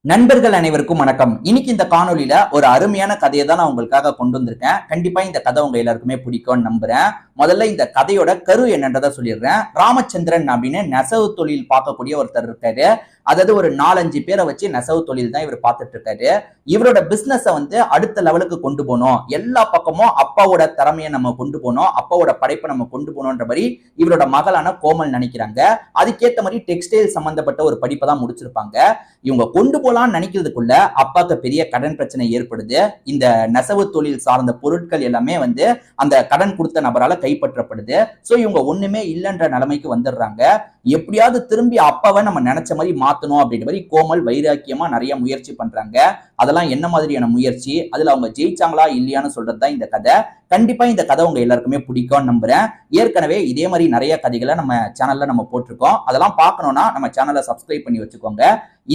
நண்பர்கள் அனைவருக்கும் வணக்கம். இன்னைக்கு இந்த காணொலியில ஒரு அருமையான கதையை தான் நான் உங்களுக்காக கொண்டு வந்திருக்கேன். கண்டிப்பா இந்த கதை உங்க எல்லாருக்குமே பிடிக்கும்னு நம்புறேன். முதல்ல இந்த கதையோட கரு என்னன்றதை சொல்லிடுறேன். ராமச்சந்திரன் அப்படின்னு நெசவு தொழில் பார்க்கக்கூடிய ஒருத்தர் இருக்காரு. அதாவது ஒரு 4-5 பேரை வச்சு நெசவு தொழில் தான் இவர் பார்த்துட்டு இருக்காரு. இவரோட பிசினஸ அடுத்த லெவலுக்கு கொண்டு போகணும், எல்லா பக்கமும் அப்பாவோட திறமையை நம்ம கொண்டு போகணும், அப்பாவோட படைப்பை நம்ம கொண்டு போகணுன்ற மாதிரி இவரோட மகளான கோமல் நினைக்கிறாங்க. அதுக்கேற்ற மாதிரி டெக்ஸ்டைல் சம்பந்தப்பட்ட ஒரு படிப்பை தான் முடிச்சிருப்பாங்க. இவங்க கொண்டு போலான்னு நினைக்கிறதுக்குள்ள அப்பாவுக்கு பெரிய கடன் பிரச்சனை ஏற்படுது. இந்த நெசவு தொழில் சார்ந்த பொருட்கள் எல்லாமே அந்த கடன் கொடுத்த நபரால கைப்பற்றப்படுது. சோ இவங்க ஒண்ணுமே இல்லைன்ற நிலைமைக்கு வந்துடுறாங்க. எப்படியாவது திரும்பி அப்பாவை நம்ம நினைச்ச மாதிரி மாத்தணும் அப்படின்ற மாதிரி கோமல் வைராக்கியமா நிறைய முயற்சி பண்றாங்க. அதெல்லாம் என்ன மாதிரியான முயற்சி, அதுல அவங்க ஜெயிச்சாங்களா இல்லையான்னு சொல்றதுதான் இந்த கதை. கண்டிப்பா இந்த கதை உங்க எல்லாருக்குமே பிடிக்கும்னு நம்புறேன். ஏற்கனவே இதே மாதிரி நிறைய கதைகளை நம்ம சேனல்ல நம்ம போட்டிருக்கோம். அதெல்லாம் பார்க்கணும்னா நம்ம சேனலை சப்ஸ்கிரைப் பண்ணி வச்சுக்கோங்க.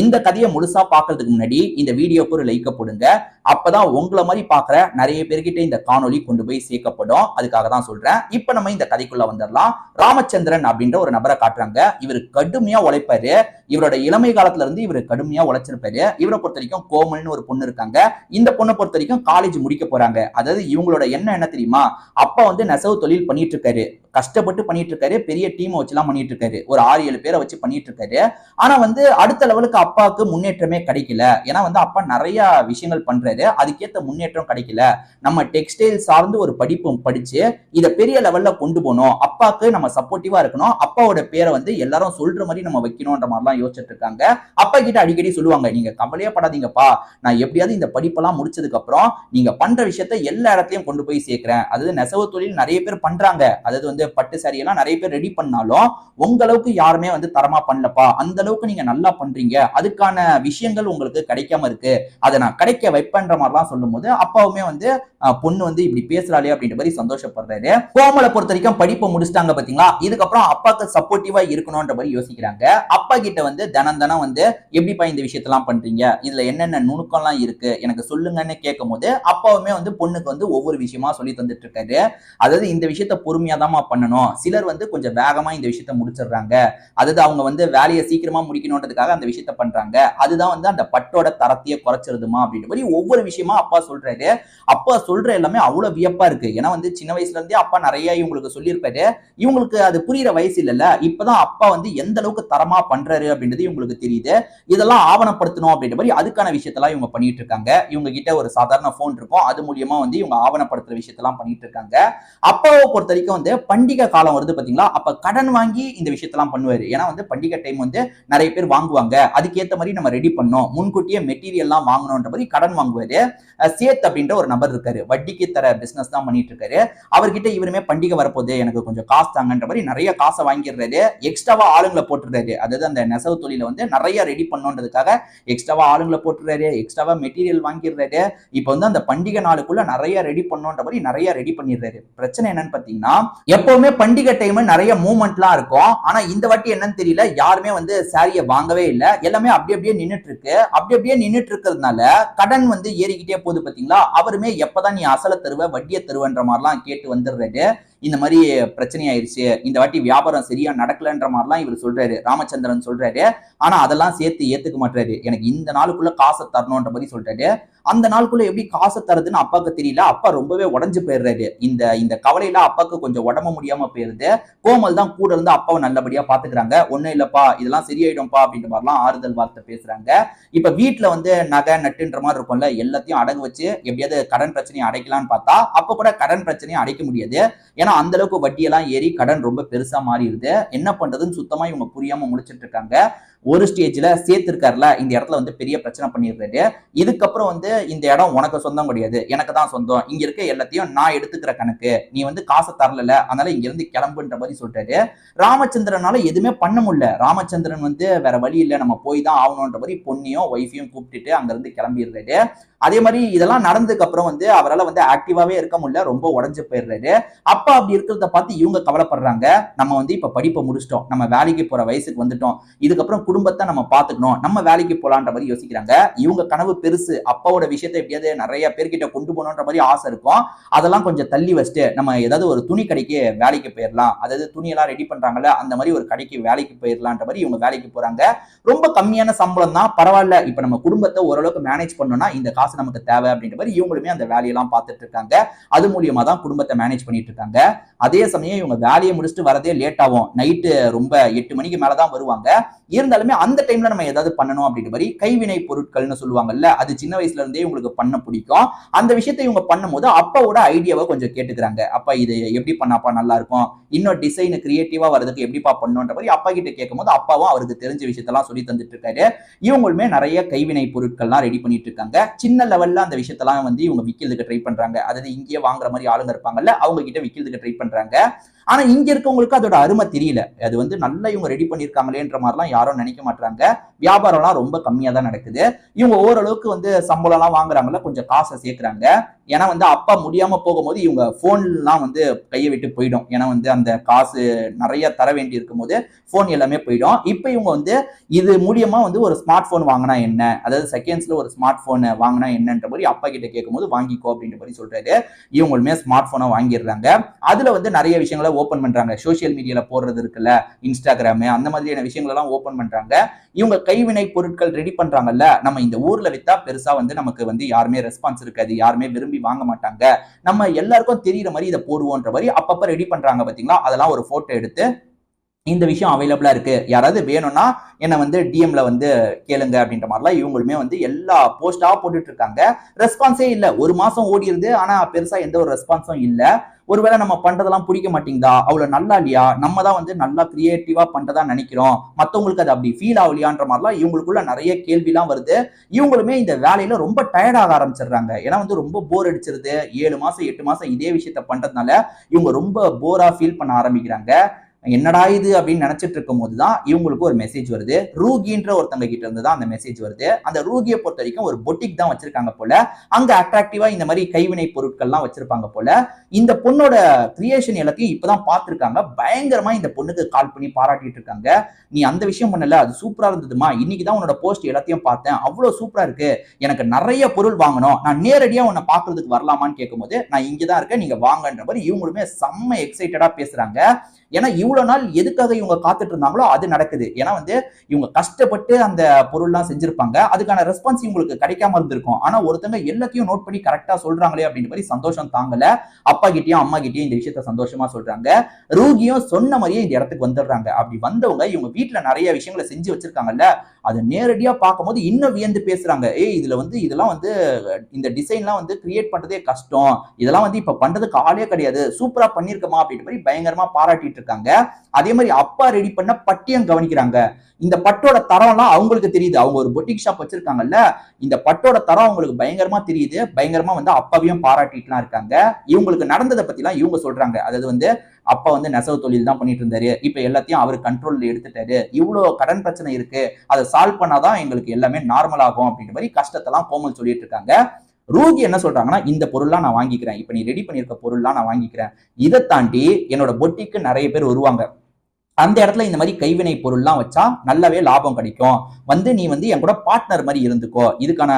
இந்த கதையை முழுசா பார்க்கறதுக்கு முன்னாடி இந்த வீடியோக்கு ஒரு லைக்க போடுங்க. அப்பதான் உங்களை மாதிரி பாக்குற நிறைய பேர்கிட்ட இந்த காணொலி கொண்டு போய் சேர்க்கப்படும். அதுக்காக தான் சொல்றேன். இப்ப நம்ம இந்த கதைக்குள்ள வந்துடலாம். ராமச்சந்திரன் அப்படின்ற ஒரு நபரை காட்டுறாங்க. இவர் கடுமையா உழைப்பாரு. இவரோட இளமை காலத்துல இருந்து இவர் கடுமையா உழைச்சிருப்பாரு. இவரை பொறுத்த வரைக்கும் கோமல்னு ஒரு பொண்ணு இருக்காங்க. இந்த பொண்ணை பொறுத்த வரைக்கும் காலேஜ் முடிக்க போறாங்க. அதாவது இவங்களோட எண்ணம் என்ன தெரியுமா, அப்பா நெசவு தொழில் பண்ணிட்டு இருக்காரு, கஷ்டப்பட்டு பண்ணிட்டு இருக்காரு, பெரிய டீம் வச்சுலாம் பண்ணிட்டு இருக்காரு, ஒரு 6-7 பேரை வச்சு பண்ணிட்டு இருக்காரு. ஆனா அடுத்த லெவலுக்கு அப்பாவுக்கு முன்னேற்றமே கிடைக்கல. ஏன்னா அப்பா நிறைய விஷயங்கள் பண்றாரு, அதுக்கேற்ற முன்னேற்றம் கிடைக்கல. நம்ம டெக்ஸ்டைல் சார்ந்து ஒரு படிப்பு படிச்சு இதை பெரிய லெவல்ல கொண்டு போகணும், அப்பாவுக்கு நம்ம சப்போர்ட்டிவா இருக்கணும், அப்பாவோட பேரை எல்லாரும் சொல்ற மாதிரி நம்ம வைக்கணும்ன்ற மாதிரிலாம் யோசிச்சுட்டு இருக்காங்க. அப்பா கிட்ட அடிக்கடி சொல்லுவாங்க, நீங்க கவலையே படாதீங்கப்பா, நான் எப்படியாவது இந்த படிப்பெல்லாம் முடிச்சதுக்கு அப்புறம் நீங்க பண்ற விஷயத்த எல்லா இடத்தையும் கொண்டு போய் சேர்க்கிறேன். அதாவது நெசவு தொழில் நிறைய பேர் பண்றாங்க, அதாவது பட்டு சாரி எல்லாம் நிறைய பேர் ரெடி பண்ணாலும் உங்க அளவுக்கு யாருமே தரமா பண்ணலப்பா, அந்த அளவுக்கு நீங்க நல்லா பண்றீங்க, அதுக்கான விஷயங்கள் உங்களுக்கு கிடைக்காம இருக்கு, அதை நான் கிடைக்க வைப்பேன்ற மாதிரிலாம் சொல்லும் போது அப்பாவுமே பொண்ணு இப்படி பேசுறாளே அப்படின்ற மாதிரி சந்தோஷப்படுறாரு. கோமலை பொறுத்த வரைக்கும் படிப்பை முடிச்சிட்டாங்க பாத்தீங்களா, இதுக்கப்புறம் அப்பாவுக்கு சப்போர்ட்டிவா இருக்கணும்ன்ற மாதிரி யோசிக்கிறாங்க. அப்பா கிட்ட தினம் தினம் எப்படிப்பா இந்த விஷயத்தெல்லாம் பண்றீங்க, இதுல என்னென்ன நுணுக்கம்லாம் இருக்கு எனக்கு சொல்லுங்கன்னு கேட்கும் போது அப்பாவுமே பொண்ணுக்கு ஒவ்வொரு விஷயமா சொல்லி தந்துட்டு இருக்காரு. அதாவது இந்த விஷயத்த பொறுமையா தான் பண்ணணும், சிலர் கொஞ்சம் வேகமா இந்த விஷயத்த முடிச்சிடுறாங்க, அதாவது அவங்க வேலையை சீக்கிரமா முடிக்கணும்ன்றதுக்காக அந்த விஷயத்த பண்றாங்க, அதுதான் அந்த பட்டோட தரத்தையே குறைச்சிருதுமா அப்படின்ற மாதிரி ஒவ்வொரு விஷயமா அப்பா சொல்றாரு. அப்பா சொல்ற எல்லாமே அவ்வளவு வியப்பா இருக்கு. ஏன்னா சின்ன வயசுல இருந்தே அப்பா நிறைய இவங்களுக்கு சொல்லியிருப்பாரு. இவங்களுக்கு அது புரியுற வயசு இல்லைல்ல, இப்பதான் அப்பா எந்த அளவுக்கு தரமா பண்றாரு அப்படின்றது இவங்களுக்கு தெரியுது. இதெல்லாம் ஆவணப்படுத்தணும் அப்படின்ற மாதிரி அதுக்கான விஷயத்தெல்லாம் இவங்க பண்ணிட்டு இருக்காங்க. இவங்க கிட்ட ஒரு சாதாரண போன் இருக்கும், அது மூலியமா இவங்க ஆவணப்படுத்துற விஷயத்தெல்லாம் பண்ணிட்டு இருக்காங்க. அப்பாவை பொறுத்த வரைக்கும் பண்டிகை காலம் வருது பாத்தீங்களா, அப்ப கடன் வாங்கி இந்த விஷயத்தெல்லாம் பண்ணுவாரு. ஏன்னா பண்டிகை டைம் நிறைய பேர் வாங்குவாங்க, அதுக்கேற்ற மாதிரி நம்ம ரெடி பண்ணோம், முன்கூட்டியே மெட்டீரியல் எல்லாம் வாங்கணும்ன்ற மாதிரி கடன் வாங்குவாரு. சேத் அப்படின்ற ஒரு நபர் இருக்காரு, வட்டிக்கு தர பிசினஸ் தான் பண்ணிட்டு இருக்காரு. அவர்கிட்ட இவருமே பண்டிகை வரப்போது எனக்கு கொஞ்சம் காசு தாங்கன்ற மாதிரி நிறைய காசை வாங்கிடுறாரு. எக்ஸ்ட்ராவா ஆளுங்களை போட்டுறாரு. அதாவது அந்த நெசவு தொழில நிறைய ரெடி பண்ணணுன்றதுக்காக எக்ஸ்ட்ராவா ஆளுங்களை போட்டுறாரு, எக்ஸ்ட்ராவா மெட்டீரியல் வாங்கிடுறாரு. இப்போ அந்த பண்டிகை நாளுக்குள்ள நிறைய ரெடி பண்ணணுன்ற மாதிரி நிறைய ரெடி பண்ணிடுறாரு. பிரச்சனை என்னன்னு பாத்தீங்கன்னா, எப்பவுமே பண்டிகை டைம் நிறைய மூவ்மெண்ட்லாம் இருக்கும். ஆனா இந்த வாட்டி என்னன்னு தெரியல, யாருமே சாரியை வாங்கவே இல்லை, எல்லாமே அப்படியே நின்னுட்டு இருக்கு. அப்படியே நின்னுட்டு இருக்கிறதுனால கடன் ஏறிக்கிட்டே போகுது பாத்தீங்களா. அவருமே எப்பதான் நீ அசல தருவ வட்டியை தருவன்ற மாதிரிலாம் கேட்டு வந்துடுறாரு. இந்த மாதிரி பிரச்சனை ஆயிருச்சு, இந்த வாட்டி வியாபாரம் சரியா நடக்கலன்ற மாதிரிலாம் இவர் சொல்றாரு, ராமச்சந்திரன் சொல்றாரு. ஆனா அதெல்லாம் சேர்த்து ஏத்துக்க மாட்டாரு. எனக்கு இந்த நாளுக்குள்ள காசை தரணும்ன்ற மாதிரி சொல்றாரு. அந்த நாளுக்குள்ள எப்படி காசை தருதுன்னு அப்பாவுக்கு தெரியல. அப்பா ரொம்பவே உடஞ்சு போயிடுறாரு. இந்த கவலையில அப்பாவுக்கு கொஞ்சம் உடம்பு முடியாம போயிருது. கோமல் தான் கூட இருந்து அப்பாவை நல்லபடியா பாத்துக்கிறாங்க. ஒண்ணும் இல்லப்பா, இதெல்லாம் சரியாயிடும்பா அப்படின்ற மாதிரிலாம் ஆறுதல் வார்த்தை பேசுறாங்க. இப்ப வீட்டுல நகை நட்டுன்ற மாதிரி இருக்கும்ல, எல்லாத்தையும் அடகு வச்சு எப்படியாவது கடன் பிரச்சனையை அடைக்கலாம்னு பார்த்தா அப்ப கூட கடன் பிரச்சனையை அடைக்க முடியாது. ஏன்னா அந்த அளவுக்கு வட்டியெல்லாம் ஏறி கடன் ரொம்ப பெருசா மாறிடுது. என்ன பண்றதுன்னு சுத்தமா இவங்க புரியாம முடிச்சிட்டு இருக்காங்க. ஒரு ஸ்டேஜ்ல சேர்த்திருக்காருல, இந்த இடத்துல பெரிய பிரச்சனை பண்ணிடுறாரு. இதுக்கப்புறம் இந்த இடம் உனக்கு சொந்தம் கிடையாது, எனக்கு தான் சொந்தம், இங்க இருக்க எல்லாத்தையும் நான் எடுத்துக்கிற கணக்கு, நீ காசை தரல, அதனால இங்க இருந்து கிளம்புன்ற மாதிரி சொல்றாரு. ராமச்சந்திரனால எதுவுமே பண்ண முடியல. ராமச்சந்திரன் வேற வழி இல்லை, நம்ம போய் தான் ஆகணும்ன்ற மாதிரி பொண்ணையும் ஒய்ஃபையும் கூப்பிட்டுட்டு அங்க இருந்து கிளம்பிடுறாரு. அதே மாதிரி இதெல்லாம் நடந்ததுக்கு அப்புறம் அவரால் ஆக்டிவாவே இருக்க முடியல, ரொம்ப உடஞ்சு போயிடுறாரு. அப்பா அப்படி இருக்கிறத பார்த்து இவங்க கவலைப்படுறாங்க. நம்ம இப்ப படிப்பை முடிச்சிட்டோம், நம்ம வேலைக்கு போற வயசுக்கு வந்துட்டோம், இதுக்கப்புறம் குடும்பத்தை நம்ம பாத்துக்கணும், நம்ம வேலைக்கு போலான்ற மாதிரி யோசிக்கிறாங்க. இவங்க கனவு பெருசு, அப்பாவோட விஷயத்தை எப்படியாவது நிறைய பேர்கிட்ட கொண்டு போகணுன்ற மாதிரி ஆசை இருக்கும். அதெல்லாம் கொஞ்சம் தள்ளி வச்சுட்டு நம்ம ஏதாவது ஒரு துணி கடைக்கு வேலைக்கு போயிடலாம், அதாவது துணியெல்லாம் ரெடி பண்றாங்கல்ல அந்த மாதிரி ஒரு கடைக்கு வேலைக்கு போயிடலான்ற மாதிரி இவங்க வேலைக்கு போறாங்க. ரொம்ப கம்மியான சம்பளம் தான், பரவாயில்ல, இப்ப நம்ம குடும்பத்தை ஓரளவுக்கு மேனேஜ் பண்ணணும்னா இந்த காசு நமக்கு தேவை அப்படின்ற மாதிரி இவங்களுமே அந்த வேலையெல்லாம் பார்த்துட்டு இருக்காங்க. அது மூலியமா தான் குடும்பத்தை மேனேஜ் பண்ணிட்டு இருக்காங்க. அதே சமயம் இவங்க வேலையை முடிச்சுட்டு வரதே லேட் ஆகும், நைட்டு ரொம்ப 8 மணிக்கு மேலதான் வருவாங்க. இருந்தாலுமே அந்த டைம்ல நம்ம ஏதாவது பண்ணணும் அப்படின்ற மாதிரி கைவினை பொருட்கள்னு சொல்லுவாங்கல்ல, அது சின்ன வயசுல இருந்தே உங்களுக்கு பண்ண பிடிக்கும். அந்த விஷயத்தை இவங்க பண்ணும்போது அப்பாவோட ஐடியாவை கொஞ்சம் கேட்டுக்கிறாங்க. அப்பா இது எப்படி பண்ணாப்பா நல்லா இருக்கும், இன்னும் டிசைன் கிரியேட்டிவா வரதுக்கு எப்படிப்பா பண்ணுன்ற மாதிரி அப்பா கிட்ட கேட்கும்போது அப்பாவும் அவருக்கு தெரிஞ்ச விஷயத்தெல்லாம் சொல்லி தந்துட்டு இருக்காரு. இவங்களுமே நிறைய கைவினை பொருட்கள்லாம் ரெடி பண்ணிட்டு இருக்காங்க. சின்ன லெவல்ல அந்த விஷயத்தெல்லாம் வந்து இவங்க விக்கிறதுக்கு ட்ரை பண்றாங்க. அதாவது இங்கேயே வாங்குற மாதிரி ஆளுங்க இருப்பாங்கல்ல, அவங்க கிட்ட விக்கிறதுக்கு ட்ரை பண்றாங்க. ஆனா இங்க இருக்கவங்களுக்கு அதோட அருமை தெரியல. அது வந்து நல்லா இவங்க ரெடி பண்ணிருக்காங்களேன்ற மாதிரிலாம் யாரும் நினைக்க மாட்டாங்க. வியாபாரம்லாம் ரொம்ப கம்மியா தான் நடக்குது. இவங்க ஓரளவுக்கு வந்து சம்பளம் எல்லாம் வாங்குறாங்கல்ல, கொஞ்சம் காசை சேர்க்கிறாங்க. ஏன்னா வந்து அப்பா முடியாம போகும்போது இவங்க போன்லாம் வந்து கையை விட்டு போயிடும். ஏன்னா வந்து அந்த காசு நிறைய தர வேண்டி இருக்கும் போது போன் எல்லாமே போயிடும். இப்ப இவங்க வந்து இது மூலியமா வந்து ஒரு ஸ்மார்ட் போன் வாங்கினா என்ன, அதாவது செகண்ட்ஸ்ல ஒரு ஸ்மார்ட் போன் வாங்கினா என்னன்ற மாதிரி அப்பா கிட்ட கேட்கும்போது வாங்கிக்கோ அப்படின்ற மாதிரி சொல்றாரு. இவங்களுமே ஸ்மார்ட் போனை வாங்கிடுறாங்க. அதுல வந்து நிறைய விஷயங்களை ஓபன் பண்றாங்க. சோசியல் மீடியால போடுறது இருக்குல்ல, இன்ஸ்டாகிராம் அந்த மாதிரியான விஷயங்கள் எல்லாம் ஓபன் பண்றாங்க. இவங்க கைவினை பொருட்கள் ரெடி பண்றாங்கல்ல, நம்ம இந்த ஊர்ல வித்தா பெருசா வந்து நமக்கு வந்து யாருமே ரெஸ்பான்ஸ் இருக்காது, யாருமே விரும்பி வாங்க மாட்டாங்க, நம்ம எல்லாருக்கும் தெரியுற மாதிரி இதை போடுவோன்ற மாதிரி அப்பப்ப ரெடி பண்றாங்க பாத்தீங்களா. அதெல்லாம் ஒரு போட்டோ எடுத்து இந்த விஷயம் அவைலபிளா இருக்கு, யாராவது வேணும்னா என்ன வந்து டிஎம்ல வந்து கேளுங்க அப்படின்ற மாதிரிலாம் இவங்களுமே வந்து எல்லா போஸ்டா போட்டுட்டு இருக்காங்க. ரெஸ்பான்ஸே இல்ல, ஒரு மாசம் ஓடிடுது, ஆனா பெருசா எந்த ஒரு ரெஸ்பான்ஸும் இல்ல. ஒருவேளை நம்ம பண்றதெல்லாம் பிடிக்க மாட்டேங்குதா, அவ்வளவு நல்லா இல்லையா, நம்ம தான் வந்து நல்லா கிரியேட்டிவா பண்றதா நினைக்கிறோம், மத்தவங்களுக்கு அது அப்படி ஃபீல் ஆகலையான்ற மாதிரிலாம் இவங்களுக்குள்ள நிறைய கேள்விலாம் வருது. இவங்களுமே இந்த வேலையில ரொம்ப டயர்டாக ஆரம்பிச்சிடுறாங்க. ஏன்னா வந்து ரொம்ப போர் அடிச்சிருது. 7 மாசம் 8 மாசம் இதே விஷயத்த பண்றதுனால இவங்க ரொம்ப போரா ஃபீல் பண்ண ஆரம்பிக்கிறாங்க. என்னடா இது அப்படின்னு நினைச்சிட்டு இருக்கும் போதுதான் இவங்களுக்கு ஒரு மெசேஜ் வருது. ரூகின்ற ஒருத்தங்க கிட்ட இருந்து தான் அந்த மெசேஜ் வருது. அந்த ரூகியை பொறுத்த வரைக்கும் ஒரு பொட்டிக் தான் வச்சிருக்காங்க போல. அங்க அட்ராக்டிவா இந்த மாதிரி கைவினை பொருட்கள்லாம் வச்சிருப்பாங்க போல. இந்த பொண்ணோட கிரியேஷன் எல்லாத்தையும் இப்பதான் பார்த்திருக்காங்க. பயங்கரமா இந்த பொண்ணுக்கு கால் பண்ணி பாராட்டிட்டு இருக்காங்க. நீ அந்த விஷயம் பண்ணல, அது சூப்பரா இருந்ததுமா, இன்னைக்குதான் உன்னோட போஸ்ட் எல்லாத்தையும் பார்த்தேன், அவ்வளவு சூப்பரா இருக்கு, எனக்கு நிறைய பொருள் வாங்கணும், நான் நேரடியா உன்னை பாக்குறதுக்கு வரலாமான்னு கேட்கும்போது நான் இங்கதான் இருக்கேன், நீங்க வாங்கன்ற மாதிரி இவங்களுமே செம்ம எக்ஸைட்டடா பேசுறாங்க. ஏன்னா இவ்வளவு நாள் எதுக்காக இவங்க காத்துட்டு இருந்தாங்களோ அது நடக்குது. ஏன்னா வந்து இவங்க கஷ்டப்பட்டு அந்த பொருள்லாம் செஞ்சிருப்பாங்க, அதுக்கான ரெஸ்பான்ஸ் இவங்களுக்கு கிடைக்காம இருந்திருக்கும். ஆனா ஒருத்தங்க எல்லாத்தையும் நோட் பண்ணி கரெக்டா சொல்றாங்களே அப்படின்ற மாதிரி சந்தோஷம் தாங்கல. அப்பா கிட்டயும் அம்மா கிட்டயும் இந்த விஷயத்த சந்தோஷமா சொல்றாங்க. ரூகியும் சொன்ன மாதிரியே இந்த இடத்துக்கு வந்துடுறாங்க. அப்படி வந்தவங்க இவங்க வீட்டுல நிறைய விஷயங்களை செஞ்சு வச்சிருக்காங்கல்ல, அதை நேரடியா பார்க்கும்போது இன்னும் வியந்து பேசுறாங்க. இதுல வந்து இதெல்லாம் வந்து இந்த டிசைன்லாம் வந்து கிரியேட் பண்றதே கஷ்டம், இதெல்லாம் வந்து இப்ப பண்றதுக்கு ஆளே கிடையாது, சூப்பரா பண்ணிருக்கமா அப்படின்ற மாதிரி பயங்கரமா பாராட்டிட்டு இருக்காங்க. அதே மாதிரி அப்பா ரெடி பண்ண பட்டியம் கவனிக்கிறாங்க. இந்த பட்டோட தரம் எல்லாம் அவங்களுக்கு தெரியுது. அவங்க ஒரு பொட்டிக் ஷாப் வச்சிருக்காங்கல்ல, இந்த பட்டோட தரம் அவங்களுக்கு பயங்கரமா தெரியுது. பயங்கரமா வந்து அப்பாவையும் பாராட்டிட்டுலாம் இருக்காங்க. இவங்களுக்கு நடந்ததை பத்தி எல்லாம் இவங்க சொல்றாங்க. அதாவது வந்து அப்பா வந்து நெசவு தொழில் தான் பண்ணிட்டு இருந்தாரு, இப்ப எல்லாத்தையும் அவர் கண்ட்ரோல்ல எடுத்துட்டாரு, இவ்வளவு கடன் பிரச்சனை இருக்கு, அதை சால்வ் பண்ணாதான் எங்களுக்கு எல்லாமே நார்மல் ஆகும் அப்படின்ற மாதிரி கஷ்டத்தெல்லாம் கோமல் சொல்லிட்டு இருக்காங்க. ரூகி என்ன சொல்றாங்கன்னா, இந்த பொருள்லாம் நான் வாங்கிக்கிறேன், இப்ப நீ ரெடி பண்ணிருக்க பொருள்லாம் நான் வாங்கிக்கிறேன், இதை தாண்டி என்னோட பொட்டிக்கு நிறைய பேர் வருவாங்க, அந்த இடத்துல இந்த மாதிரி கைவினை பொருள்லாம் வச்சா நல்லாவே லாபம் கிடைக்கும், வந்து நீ வந்து என் கூட பார்ட்னர் மாதிரி இருந்துக்கோ, இதுக்கான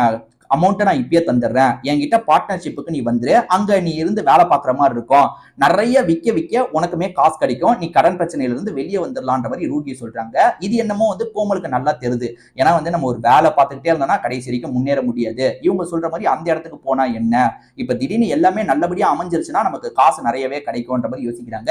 அமௌண்ட்டை நான் இப்பயே தந்துடுறேன், என்கிட்ட பார்ட்னர்ஷிப்புக்கு நீ வந்துரு, அங்க நீ இருந்து வேலை பார்க்குற மாதிரி இருக்கும், நிறைய விற்க விற்க உனக்குமே காசு கிடைக்கும், நீ கடன் பிரச்சனையில இருந்து வெளியே வந்துடலான்ற மாதிரி ரூகி சொல்றாங்க. இது என்னமோ வந்து கோமலுக்கு நல்லா தெரியுது. ஏன்னா வந்து நம்ம ஒரு வேலை பார்த்துக்கிட்டே இருந்தோம்னா கடைசி வரைக்கும் முன்னேற முடியாது. இவங்க சொல்ற மாதிரி அந்த இடத்துக்கு போனா என்ன, இப்ப திடீர்னு எல்லாமே நல்லபடியா அமைஞ்சிருச்சுன்னா நமக்கு காசு நிறையவே கிடைக்கும்ன்ற மாதிரி யோசிக்கிறாங்க.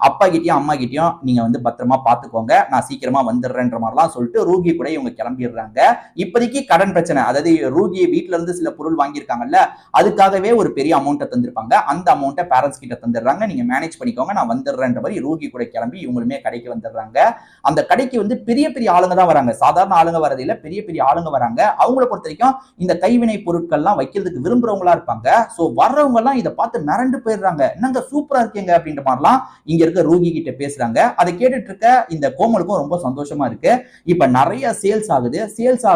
அப்பா கிட்டயும் அம்மா கிட்டயும் நீங்க வந்து பத்திரமா பாத்துக்கோங்க, நான் சீக்கிரமா வந்துடுறேன்ற மாதிரிலாம் சொல்லிட்டு ரூகி கூட இவங்க கிளம்பிடுறாங்க. இப்போதைக்கு கடன் பிரச்சனை, அதாவது ரூகி வீட்டுல இருந்து சில பொருள் வாங்கியிருக்காங்கல்ல, அதுக்காகவே ஒரு பெரிய அமௌண்ட்டை தந்திருப்பாங்க, அந்த அமௌண்ட்டை பேரண்ட்ஸ் கிட்ட தந்துடுறாங்க, நீங்க மேனேஜ் பண்ணிக்கோங்க, நான் வந்துடுறேன்ற மாதிரி ரூகி கூட கிளம்பி இவங்களுமே கடைக்கு வந்துடுறாங்க. அந்த கடைக்கு வந்து பெரிய பெரிய ஆளுங்க தான் வராங்க, சாதாரண ஆளுங்க வரது இல்ல, பெரிய பெரிய ஆளுங்க வராங்க. அவங்கள பொறுத்த வரைக்கும் இந்த கைவினை பொருட்கள்லாம் வைக்கிறதுக்கு விரும்புறவங்களா இருப்பாங்க. சோ வர்றவங்க எல்லாம் இதை பார்த்து மிரண்டு போயிடுறாங்க, என்னங்க சூப்பரா இருக்கீங்க அப்படின்ற மாதிரிலாம் இங்க இருக்க ரூகி கிட்ட பேசுறாங்க. அதை கேட்டுட்டு இருக்க இந்த கோமலுக்கும் ரொம்ப சந்தோஷமா இருக்கு. இப்ப நிறைய சேல்ஸ் ஆகுது, சேல்ஸ்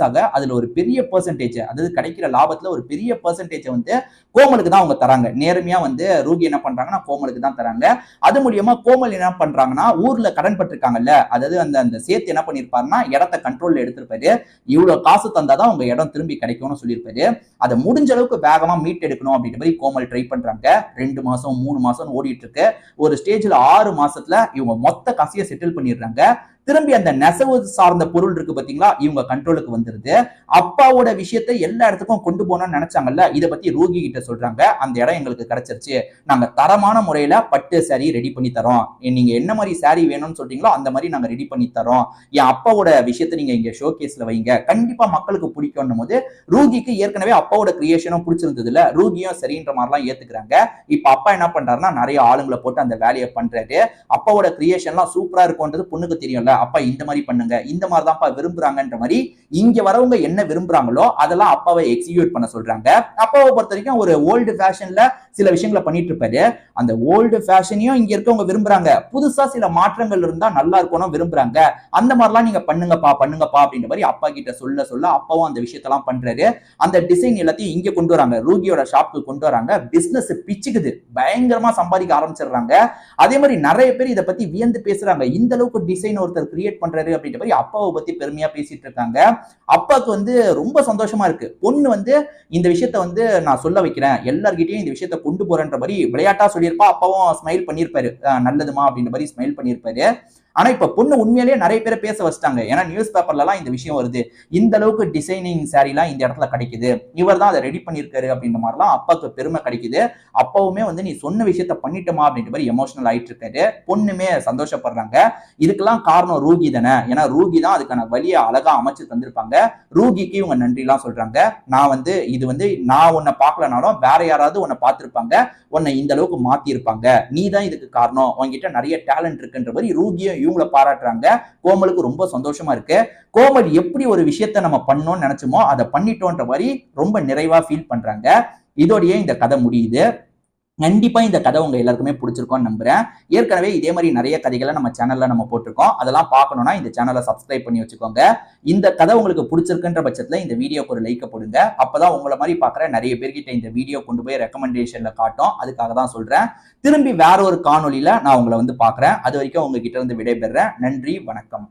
ஆக அதுல ஒரு பெரிய பெர்சன்டேஜ், அதாவது கிடைக்கிற லாபத்துல ஒரு பெரிய பெர்சன்டேஜ் வந்து கோமலுக்கு தான் அவங்க தராங்க. நேர்மையா வந்து ரூகி என்ன பண்றாங்கன்னா கோமலுக்கு தான் தராங்க. அது மூலியமா கோமல் என்ன பண்றாங்கன்னா ஊர்ல கடன் பட்டிருக்காங்கல்ல, அதாவது அந்த அந்த சேர்த்து என்ன பண்ணிருப்பாருன்னா இடத்த கண்ட்ரோல்ல எடுத்திருப்பாரு. இவ்வளவு காசு தந்தாதான் உங்க இடம் திரும்பி கிடைக்கும்னு சொல்லியிருப்பாரு. அதை முடிஞ்ச அளவுக்கு வேகமா மீட் எடுக்கணும் அப்படின்ற மாதிரி கோமல் ட்ரை பண்றாங்க. 2 மாசம் 3 மாசம் ஓடிட்டு இருக்கு. ஒரு ஸ்டேஜ்ல 6 மாசத்துல இவங்க மொத்த காசையை செட்டில் பண்ணிடுறாங்க. திரும்பி அந்த நெசவு சார்ந்த பொருள் இருக்கு பாத்தீங்களா, இவங்க கண்ட்ரோலுக்கு வந்துருது. அப்பாவோட விஷயத்தை எல்லா இடத்துக்கும் கொண்டு போனோம்னு நினைச்சாங்கல்ல, இதை பத்தி ரூகி கிட்ட சொல்றாங்க. அந்த இடம் எங்களுக்கு கிடைச்சிருச்சு, நாங்க தரமான முறையில பட்டு சாரி ரெடி பண்ணி தரோம், நீங்க என்ன மாதிரி சாரி வேணும்னு சொல்றீங்களோ அந்த மாதிரி நாங்க ரெடி பண்ணி தரோம், என் அப்பாவோட விஷயத்தை நீங்க இங்க ஷோகேஸ்ல வைங்க, கண்டிப்பா மக்களுக்கு பிடிக்கும் போது ரூகிக்கு ஏற்கனவே அப்பாவோட கிரியேஷனும் பிடிச்சிருந்தது இல்ல, ரூகியும் சரின்ற மாதிரிலாம் ஏத்துக்கிறாங்க. இப்ப அப்பா என்ன பண்றாருன்னா நிறைய ஆளுங்களை போட்டு அந்த வேலையை பண்றாரு. அப்பாவோட கிரியேஷன்லாம் சூப்பரா இருக்கும்ன்றது பொண்ணுக்கு தெரியும்ல, அப்பா இந்த மாதிரி பண்ணுங்க, இந்த மாதிரி தான்ப்பா விரும்புறாங்கன்ற மாதிரி இங்க வரவங்க என்ன விரும்புறாங்களோ அதெல்லாம் அப்பாவை எக்ஸிக்யூட் பண்ண சொல்றாங்க. அப்பாவை பொறுத்த வரைக்கும் ஒரு ஓல்டு ஃபேஷன்ல சில விஷயங்களை பண்ணிட்டு இருப்பாரு. அந்த ஓல்டு ஃபேஷனையும் இங்க இருக்கவங்க விரும்புறாங்க, புதுசா சில மாற்றங்கள் இருந்தா நல்லா இருக்கணும் விரும்புறாங்க. அந்த மாதிரிலாம் நீங்க பண்ணுங்கப்பா அப்படின்ற மாதிரி அப்பா கிட்ட சொல்ல சொல்ல அப்பாவும் அந்த விஷயத்தெல்லாம் பண்றாரு. அந்த டிசைன் எல்லாத்தையும் இங்க கொண்டு வராங்க, ரூகியோட ஷாப்புக்கு கொண்டு வராங்க. பிசினஸ் பிச்சுக்குது, பயங்கரமா சம்பாதிக்க ஆரம்பிச்சிடுறாங்க. அதே மாதிரி நிறைய பேர் இதை பத்தி வியந்து பேசுறாங்க, இந்த அளவுக்கு டிசைன் ஒருத்தர் கிரியேட் பண்றாரு அப்படின்ற மாதிரி அப்பாவை பத்தி பெருமையா பேசிட்டு இருக்காங்க. அப்பாவுக்கு வந்து ரொம்ப சந்தோஷமா இருக்கு. பொண்ணு வந்து இந்த விஷயத்த வந்து நான் சொல்ல வைக்கிறேன், எல்லார்கிட்டயும் இந்த விஷயத்த கொண்டு போறேன்ற மாதிரி விளையாட்டா சொல்லியிருப்பா. அப்பாவும் ஸ்மைல் பண்ணியிருப்பாரு, நல்லதுமா அப்படின்ற மாதிரி ஸ்மைல் பண்ணியிருப்பாரு. ஆனா இப்ப பொண்ணு உண்மையிலேயே நிறைய பேரை பேச வச்சிட்டாங்க. ஏன்னா நியூஸ் பேப்பர்ல எல்லாம் இந்த விஷயம் வருது, இந்த அளவுக்கு டிசைனிங் சாரி எல்லாம் இந்த இடத்துல கிடைக்குது, இவர் தான் அதை ரெடி பண்ணிருக்காரு அப்படின்ற மாதிரிலாம் அப்பாவுக்கு பெருமை கிடைக்குது. அப்பாவுமே வந்து நீ சொன்ன விஷயத்த பண்ணிட்டோமா அப்படின்ற மாதிரி எமோஷனல் ஆயிட்டு இருக்காரு. பொண்ணுமே சந்தோஷப்படுறாங்க. இதுக்கெல்லாம் காரணம் ரூகி தானே, ஏன்னா ரூகி தான் அதுக்கான வழியை அழகா அமைச்சு தந்திருப்பாங்க. ரூகிக்கு இவங்க நன்றி எல்லாம் சொல்றாங்க. நான் வந்து இது வந்து நான் உன்னை பார்க்கலனாலும் வேற யாராவது உன்னை பார்த்திருப்பாங்க, உன்னை இந்த அளவுக்கு மாத்தி இருப்பாங்க, நீ தான் இதுக்கு காரணம், உங்ககிட்ட நிறைய டேலண்ட் இருக்குன்ற மாதிரி ரூகியும் இவங்களை பாராட்டுறாங்க. கோமலுக்கு ரொம்ப சந்தோஷமா இருக்கு. கோமல் எப்படி ஒரு விஷயத்த நம்ம பண்ணோம்னு நினைச்சோமோ அதை பண்ணிட்டோன்ற மாதிரி ரொம்ப நிறைவா ஃபீல் பண்றாங்க. இதோடயே இந்த கதை முடியுது. கண்டிப்பா இந்த கதை உங்க எல்லாருக்குமே பிடிச்சிருக்கும்னு நம்புறேன். ஏற்கனவே இதே மாதிரி நிறைய கதைகளை நம்ம சேனல்ல நம்ம போட்டிருக்கோம், அதெல்லாம் பார்க்கணும்னா இந்த சேனலை சப்ஸ்கிரைப் பண்ணி வச்சுக்கோங்க. இந்த கதை உங்களுக்கு பிடிச்சிருக்குன்ற பட்சத்துல இந்த வீடியோக்கு ஒரு லைக் போடுங்க. அப்பதான் உங்களை மாதிரி பாக்குற நிறைய பேர்கிட்ட இந்த வீடியோ கொண்டு போய் ரெக்கமெண்டேஷன்ல காட்டும். அதுக்காக தான் சொல்றேன். திரும்பி வேற ஒரு காணொலியில நான் உங்களை வந்து பாக்குறேன். அது வரைக்கும் உங்ககிட்ட இருந்து விடைபெறேன். நன்றி, வணக்கம்.